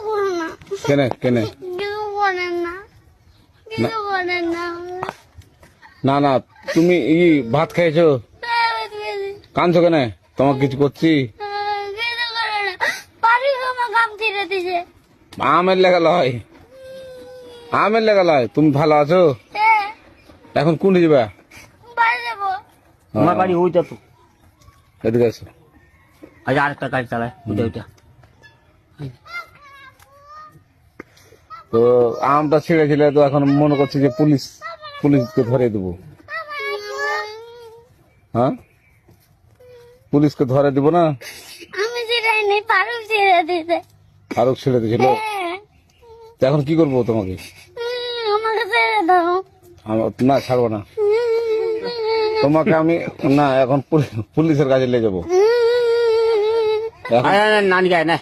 করো না। কেনে কেনে কিছু করেন না, কিছু করেন না। না না তুমি ভাত খাইছো কাঁদছো কেন তোমাকে কিছু করছি কিছু করে না, বাড়ি আমার কাম ছেড়ে দিছে। আমের লেগা লয় আমের লেগা লয় তুমি ভালো আছো এখন কোনটি যাবা বাড়ি যাবো। আমার বাড়ি ওইটা তো, এদিকে আসো আজ আরেকটা গাড়ি চালায় ওইটা ওইটা। তো আমটা ছেড়েছিলে তো এখন মনে করছি যে পুলিশকে ধরে দেবো হ্যাঁ পুলিশকে ধরে দিব না আমি ছেড়ে নেই, পারুক ছেড়ে দিতে। আরো ছেড়ে দিয়েছিল তো এখন কি করবো তোমাকে আমাকে ছেড়ে দাও। না ছাড়বো না তোমাকে আমি না এখন পুলিশের কাছে নিয়ে যাবো নানি গায়ে না